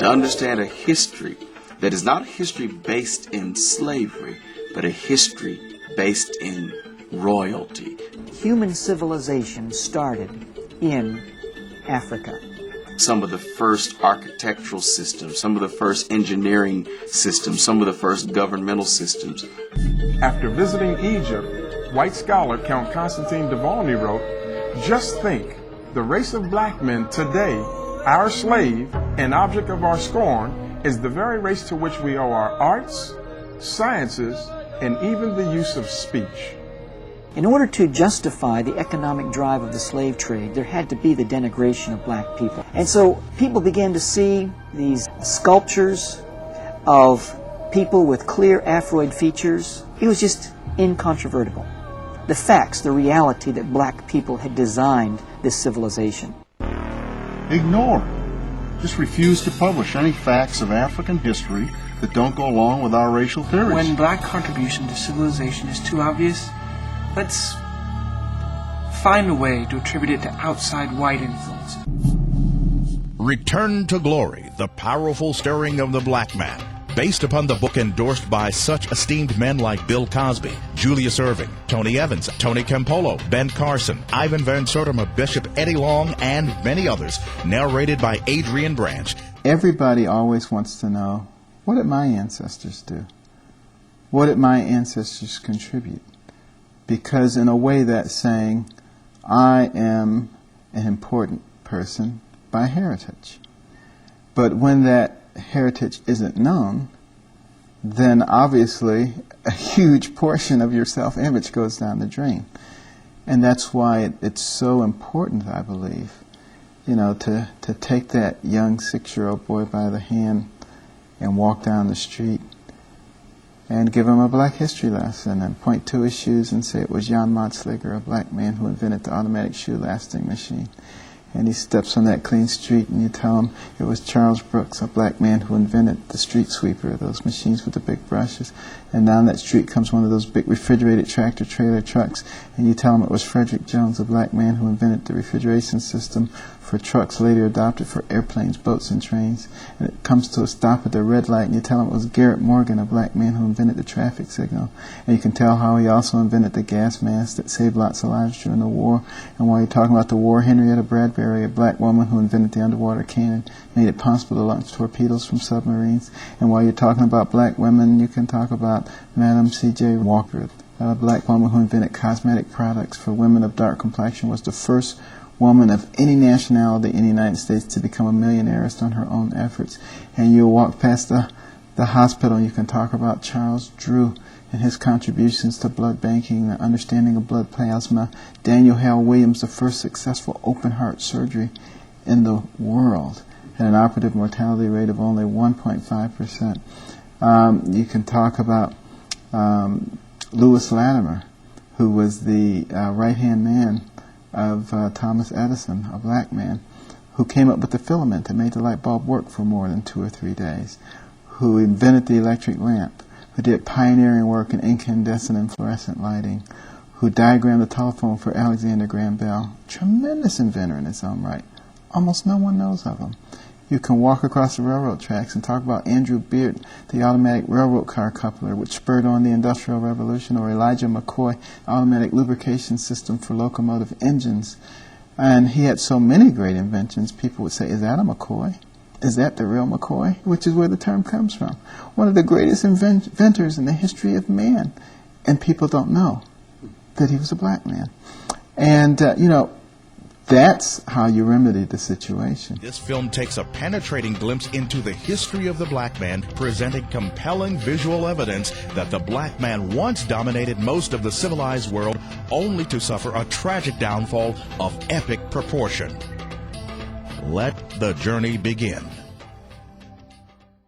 to understand a history that is not a history based in slavery, but a history based in royalty. Human civilization started in Africa. Some of the first architectural systems, some of the first engineering systems, some of the first governmental systems. After visiting Egypt, white scholar Count Constantine Duvalny wrote, "Just think, the race of black men today, our slave and object of our scorn, is the very race to which we owe our arts, sciences, and even the use of speech." In order to justify the economic drive of the slave trade, there had to be the denigration of black people. And so people began to see these sculptures of people with clear Afroid features. It was just incontrovertible. The facts, the reality that black people had designed this civilization. Ignore. Just refuse to publish any facts of African history that don't go along with our racial theories. When black contribution to civilization is too obvious, let's find a way to attribute it to outside white influence. Return to Glory, the powerful stirring of the black man, based upon the book endorsed by such esteemed men like Bill Cosby, Julius Erving, Tony Evans, Tony Campolo, Ben Carson, Ivan Van Sertima, Bishop Eddie Long, and many others, narrated by Adrian Branch. Everybody always wants to know, what did my ancestors do? What did my ancestors contribute? Because in a way that's saying, I am an important person by heritage. But when that heritage isn't known, then obviously a huge portion of your self-image goes down the drain. And that's why it's so important, I believe, to take that young 6-year-old boy by the hand and walk down the street and give him a black history lesson and point to his shoes and say it was Jan Madsliger, a black man who invented the automatic shoe lasting machine. And he steps on that clean street and you tell him it was Charles Brooks, a black man who invented the street sweeper, those machines with the big brushes. And down that street comes one of those big refrigerated tractor trailer trucks and you tell him it was Frederick Jones, a black man who invented the refrigeration system for trucks later adopted for airplanes, boats, and trains. And it comes to a stop at the red light and you tell him it was Garrett Morgan, a black man who invented the traffic signal. And you can tell how he also invented the gas mask that saved lots of lives during the war. And while you're talking about the war, Henrietta Bradbury, a black woman who invented the underwater cannon, made it possible to launch torpedoes from submarines. And while you're talking about black women, you can talk about Madam C.J. Walker, a black woman who invented cosmetic products for women of dark complexion, was the first woman of any nationality in the United States to become a millionaire on her own efforts. And you'll walk past the hospital and you can talk about Charles Drew and his contributions to blood banking, the understanding of blood plasma. Daniel Hale Williams, the first successful open heart surgery in the world, at an operative mortality rate of only 1.5%. You can talk about Lewis Latimer, who was the right-hand man of Thomas Edison, a black man, who came up with the filament that made the light bulb work for more than 2 or 3 days, who invented the electric lamp, who did pioneering work in incandescent and fluorescent lighting, who diagrammed the telephone for Alexander Graham Bell. Tremendous inventor in his own right. Almost no one knows of him. You can walk across the railroad tracks and talk about Andrew Beard, the automatic railroad car coupler, which spurred on the Industrial Revolution, or Elijah McCoy, automatic lubrication system for locomotive engines. And he had so many great inventions, people would say, is that a McCoy? Is that the real McCoy? Which is where the term comes from. One of the greatest inventors in the history of man. And people don't know that he was a black man. And, that's how you remedy the situation. This film takes a penetrating glimpse into the history of the black man, presenting compelling visual evidence that the black man once dominated most of the civilized world, only to suffer a tragic downfall of epic proportion. Let the journey begin.